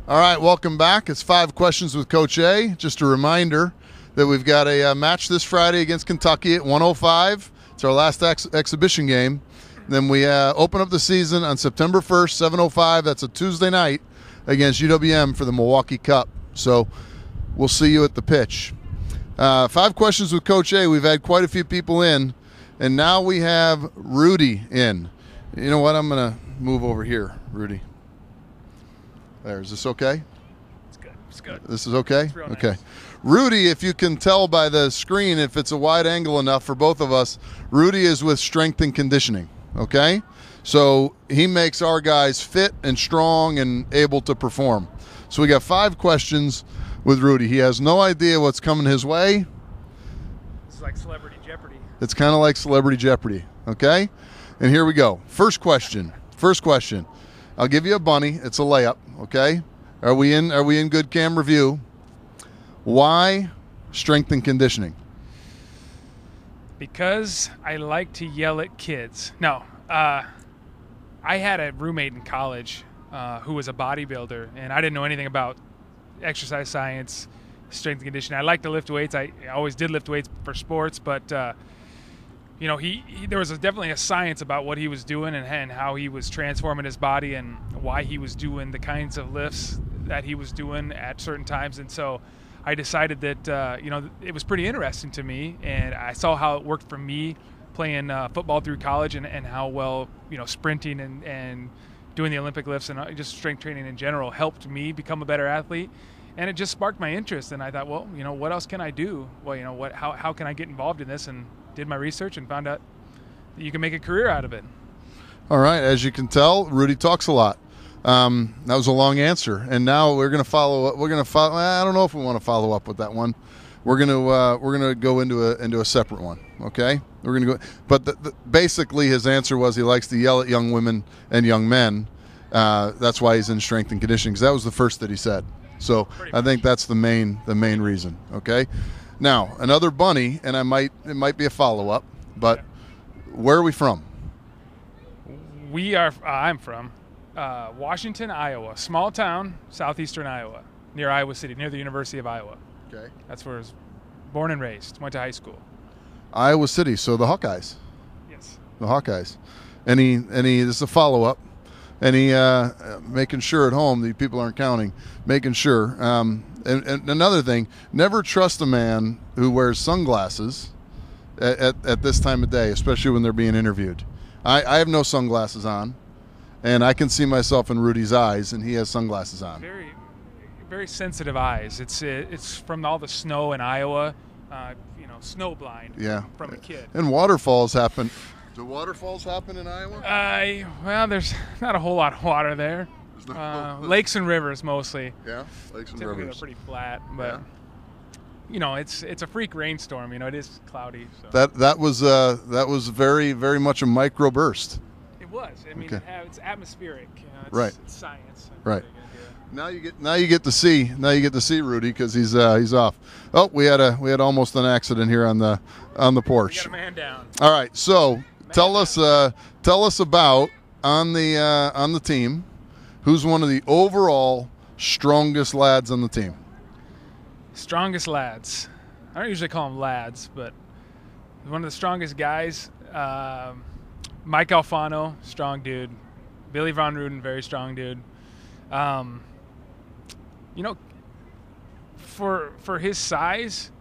All right, welcome back. It's 5 Questions with Coach A. Just a reminder that we've got a match this Friday against Kentucky at 1:05. It's our last exhibition game. Then we open up the season on September 1st, 7:05. That's a Tuesday night against UWM for the Milwaukee Cup. So we'll see you at the pitch. 5 Questions with Coach A. We've had quite a few people in, and now we have Rudy in. You know what? I'm going to move over here, Rudy. There, is this okay? It's good. It's good. This is okay? It's real nice. Okay. Rudy, if you can tell by the screen, if it's a wide angle enough for both of us, Rudy is with strength and conditioning, okay? So he makes our guys fit and strong and able to perform. So we got 5 questions with Rudy. He has no idea what's coming his way. It's like Celebrity Jeopardy. It's kind of like Celebrity Jeopardy, okay? And here we go. First question. I'll give you a bunny. It's a layup, okay? Are we in good camera view? Why strength and conditioning? Because I like to yell at kids. No, I had a roommate in college who was a bodybuilder, and I didn't know anything about exercise science, strength and conditioning. I like to lift weights. I always did lift weights for sports, but you know, there was definitely a science about what he was doing and how he was transforming his body and why he was doing the kinds of lifts that he was doing at certain times. And so I decided that, you know, it was pretty interesting to me, and I saw how it worked for me playing football through college and how well, you know, sprinting and doing the Olympic lifts and just strength training in general helped me become a better athlete. And it just sparked my interest, and I thought, well, you know, what else can I do? Well, you know, how can I get involved in this? And did my research and found out that you can make a career out of it. All right, as you can tell, Rudy talks a lot. That was a long answer, and now we're going to follow up. I don't know if we want to follow up with that one. We're going to go into a separate one. Okay, we're going to go. But basically, his answer was he likes to yell at young women and young men. That's why he's in strength and conditioning. 'Cause that was the first that he said. So I think that's the main reason. Okay. Now another bunny, and it might be a follow up, but where are we from? I'm from Washington, Iowa, small town, southeastern Iowa, near Iowa City, near the University of Iowa. Okay. That's where I was born and raised. Went to high school. Iowa City. So the Hawkeyes. Yes. The Hawkeyes. Any? This is a follow up. Any making sure at home the people aren't counting, making sure. And another thing, never trust a man who wears sunglasses at this time of day, especially when they're being interviewed. I have no sunglasses on, and I can see myself in Rudy's eyes, and he has sunglasses on. Very, very sensitive eyes. It's from all the snow in Iowa, you know, snow blind. Yeah. From a kid. And waterfalls happen. Do waterfalls happen in Iowa? Well, there's not a whole lot of water there. Lakes and rivers mostly. Yeah, lakes and Typically rivers. they're pretty flat, but you know, it's a freak rainstorm. You know, it is cloudy. So. That was very, very much a microburst. It was. I mean, Okay. it's atmospheric. You know, Right. It's science. Right. Now you get to see Rudy because he's off. Oh, we had almost an accident here on the porch. We got a man down. All right, so tell us about on the team. Who's one of the overall strongest lads on the team? Strongest lads. I don't usually call them lads, but one of the strongest guys. Mike Alfano, strong dude. Billy Von Ruden, very strong dude. You know, for his size,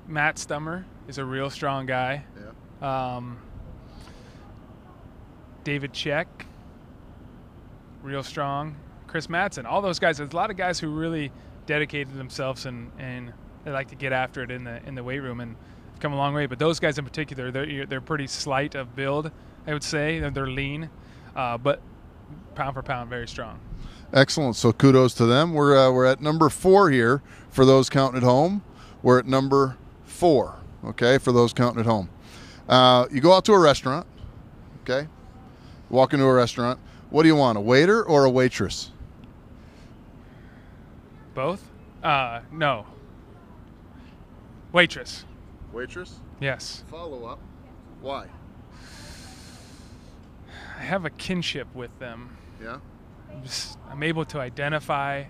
Matt Stummer is a real strong guy. Yeah. David Check, real strong. Chris Mattson, all those guys. There's a lot of guys who really dedicated themselves and they like to get after it in the weight room and come a long way. But those guys in particular, they're pretty slight of build, I would say. They're lean, but pound for pound, very strong. Excellent. So kudos to them. We're at number 4 here for those counting at home. We're at number 4. Okay, for those counting at home. You go out to a restaurant. Okay, walk into a restaurant. What do you want, a waiter or a waitress? Both? No. Waitress. Waitress? Yes. Follow up. Why? I have a kinship with them. Yeah. I'm able to identify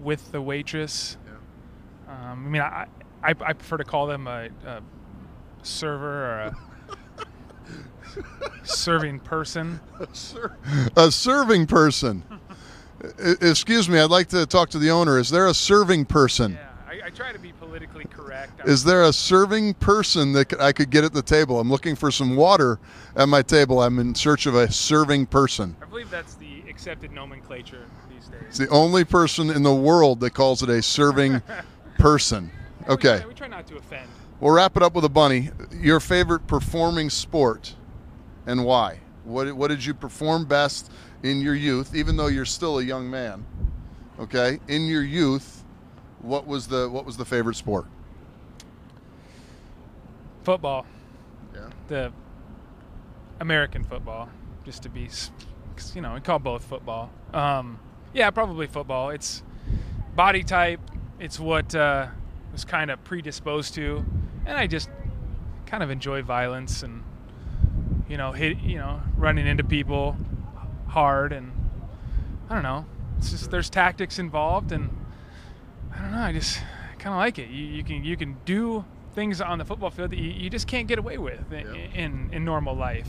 with the waitress. Yeah. I mean, I prefer to call them a server or a serving person. A serving person. Excuse me, I'd like to talk to the owner. Is there a serving person? Yeah, I try to be politically correct. Is there a serving person that I could get at the table? I'm looking for some water at my table. I'm in search of a serving person. I believe that's the accepted nomenclature these days. It's the only person in the world that calls it a serving person. Okay. We try not to offend. We'll wrap it up with a bunny. Your favorite performing sport and why? What did you perform best in your youth, even though you're still a young man? Okay, in your youth, what was the favorite sport? Football. Yeah. The American football, just to be, we call both football. Yeah, probably football. It's body type. It's what was kind of predisposed to, and I just kind of enjoy violence and running into people hard, and I don't know. It's just there's tactics involved, and I don't know. I just kind of like it. You can do things on the football field that you just can't get away with in normal life.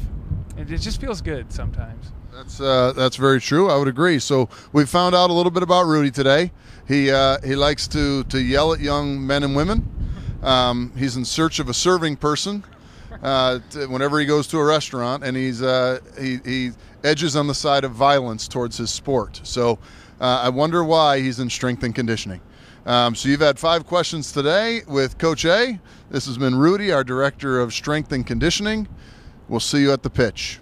It just feels good sometimes. That's very true. I would agree. So we found out a little bit about Rudy today. He likes to yell at young men and women. He's in search of a serving person whenever he goes to a restaurant, and he edges on the side of violence towards his sport. So I wonder why he's in strength and conditioning. So you've had 5 questions today with Coach A. This has been Rudy, our Director of Strength and Conditioning. We'll see you at the pitch.